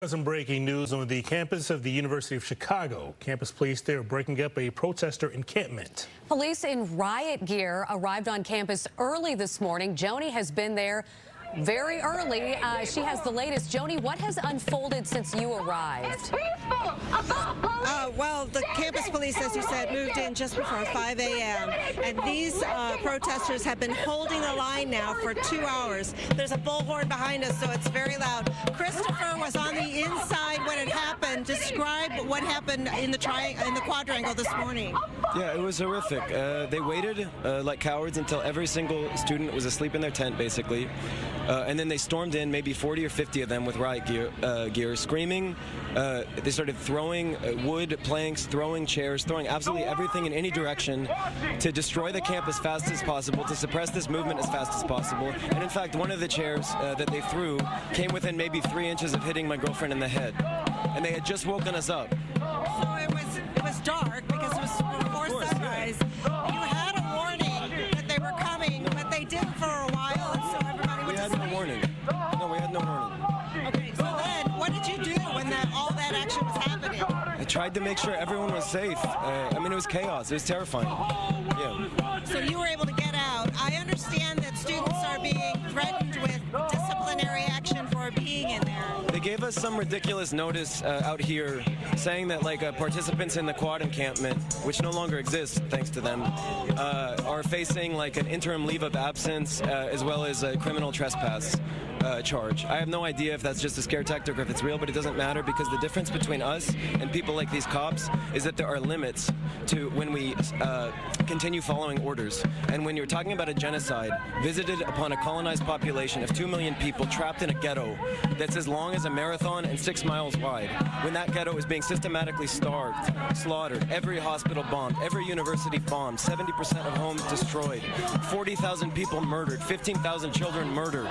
Some breaking news on the campus of the University of Chicago. Campus police there are breaking up a protester encampment. Police in riot gear arrived on campus early this morning. Joni has been there very early. She has the latest. Joni, what has unfolded since you arrived? Well, the campus police, as you said, moved in just before 5 a.m. And these protesters have been holding the line now for 2 hours. There's a bullhorn behind us, so it's very loud. Christopher was on the inside when it happened. Describe what happened in the quadrangle this morning. Yeah, it was horrific. They waited like cowards until every single student was asleep in their tent, basically. And then they stormed in, maybe 40 or 50 of them with riot gear screaming. They started throwing wood planks, throwing chairs, throwing absolutely everything in any direction to destroy the camp as fast as possible, to suppress this movement as fast as possible. And in fact, one of the chairs that they threw came within maybe 3 inches of hitting my girlfriend in the head. And they had just woken us up. So it was dark because it was before sunrise. Yeah. You had a warning that they were coming, but they didn't for a while, and so everybody went to sleep. We had no warning. No, we had no warning. Okay, so then what did you do when all that action was happening? I tried to make sure everyone was safe. I mean, it was chaos. It was terrifying. Yeah. So you were able to get out. I understand that students are being threatened with disciplinary action for being in there. They gave us some ridiculous notice out here saying that participants in the quad encampment, which no longer exists thanks to them, are facing like an interim leave of absence as well as a criminal trespass charge. I have no idea if that's just a scare tactic or if it's real, but it doesn't matter because the difference between us and people like these cops is that there are limits to when we continue following orders. And when you're talking about a genocide visited upon a colonized population of 2 million people trapped in a ghetto that's as long as a marathon and 6 miles wide, when that ghetto is being systematically starved, slaughtered, every hospital bombed, every university bombed, 70% of homes destroyed, 40,000 people murdered, 15,000 children murdered,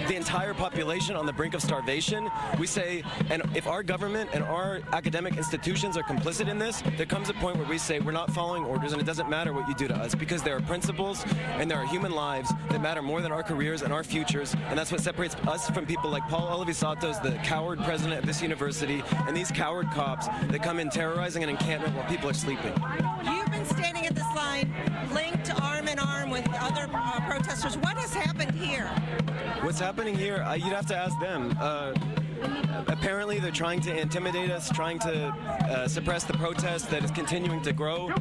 the entire population on the brink of starvation, we say, and if our government and our academic institutions are complicit in this, there comes a point where we say we're not following orders and it doesn't matter what you do to us because there are principles and there are human lives that matter more than our careers and our futures, and that's what separates us from people like Paul Olivisatos, the coward president of this university, and these coward cops that come in terrorizing an encampment while people are sleeping. You've been standing at this line linked arm in arm with other protesters. What has happened here? What's happening here, you'd have to ask them. Apparently they're trying to intimidate us, trying to suppress the protest that is continuing to grow.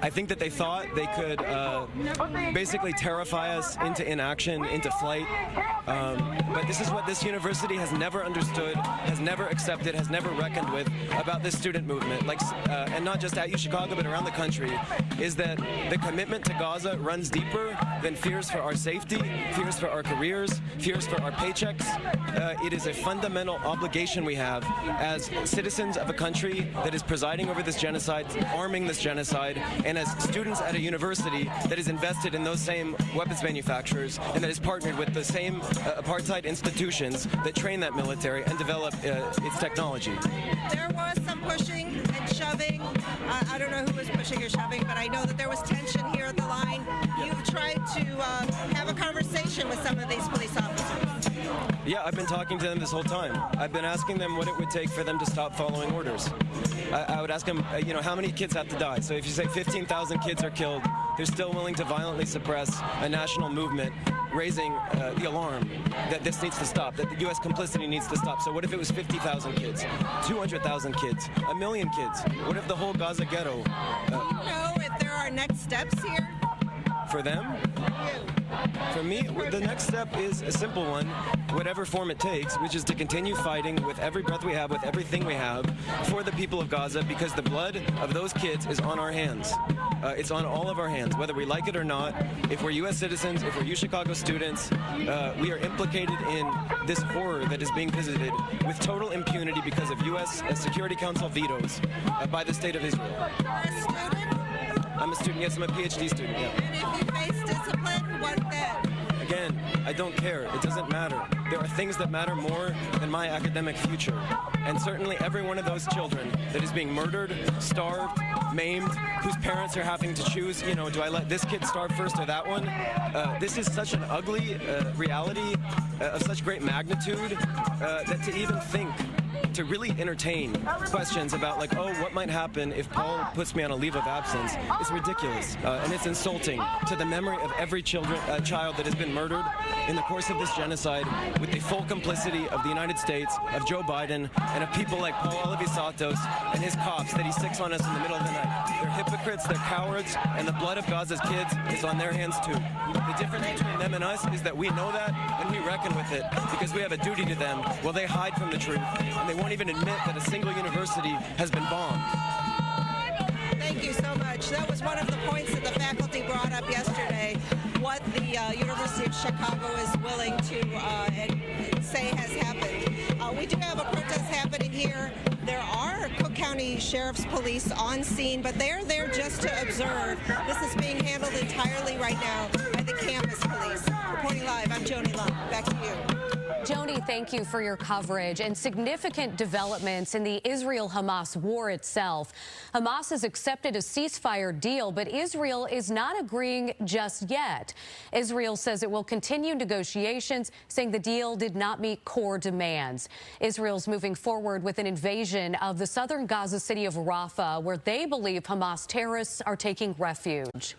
I think that they thought they could basically terrify us into inaction, into flight. But this is what this university has never understood, has never accepted, has never reckoned with about this student movement, and not just at UChicago but around the country, is that the commitment to Gaza runs deeper than fears for our safety, fears for our careers, fears for our paychecks. It is a fundamental obligation we have as citizens of a country that is presiding over this genocide, arming this genocide, and as students at a university that is invested in those same weapons manufacturers and that is partnered with the same apartheid institutions that train that military and develop its technology. There was some pushing and shoving. I don't know who was pushing or shoving, but I know that there was tension here at the line. You've tried to have a conversation with some of these police officers. Yeah, I've been talking to them this whole time. I've been asking them what it would take for them to stop following orders. I would ask them, how many kids have to die? So if you say 15,000 kids are killed, they're still willing to violently suppress a national movement, raising the alarm that this needs to stop, that the U.S. complicity needs to stop. So what if it was 50,000 kids, 200,000 kids, 1 million kids? What if the whole Gaza ghetto? Do you know if there are next steps here? For them? For me, the next step is a simple one, whatever form it takes, which is to continue fighting with every breath we have, with everything we have, for the people of Gaza, because the blood of those kids is on our hands. It's on all of our hands, whether we like it or not. If we're U.S. citizens, if we're UChicago students, we are implicated in this horror that is being visited with total impunity because of U.S. Security Council vetoes by the state of Israel. You're a student? I'm a student, yes, I'm a PhD student, yeah. And if you face discipline, what then? Again, I don't care. It doesn't matter. There are things that matter more than my academic future. And certainly every one of those children that is being murdered, starved, maimed, whose parents are having to choose, do I let this kid starve first or that one? This is such an ugly reality of such great magnitude that to even think to really entertain questions about like, oh, what might happen if Paul puts me on a leave of absence is ridiculous, and it's insulting to the memory of every child that has been murdered in the course of this genocide, with the full complicity of the United States, of Joe Biden, and of people like Paul Olivisatos and his cops that he sticks on us in the middle of the night. They're hypocrites, they're cowards, and the blood of Gaza's kids is on their hands too. The difference between them and us is that we know that and we reckon with it because we have a duty to them while they hide from the truth, and they won't even admit that a single university has been bombed. Thank you so much. That was one of the points that the faculty brought up yesterday, what the University of Chicago is willing to say has happened. We do have a protest happening here. There are Cook County Sheriff's Police on scene, but they're there just to observe. This is being handled entirely right now by the campus police. Reporting live, I'm Joni Lum. Back to you. Joni, thank you for your coverage. And significant developments in the Israel-Hamas war itself. Hamas has accepted a ceasefire deal, but Israel is not agreeing just yet. Israel says it will continue negotiations, saying the deal did not meet core demands. Israel's moving forward with an invasion of the southern Gaza city of Rafah, where they believe Hamas terrorists are taking refuge.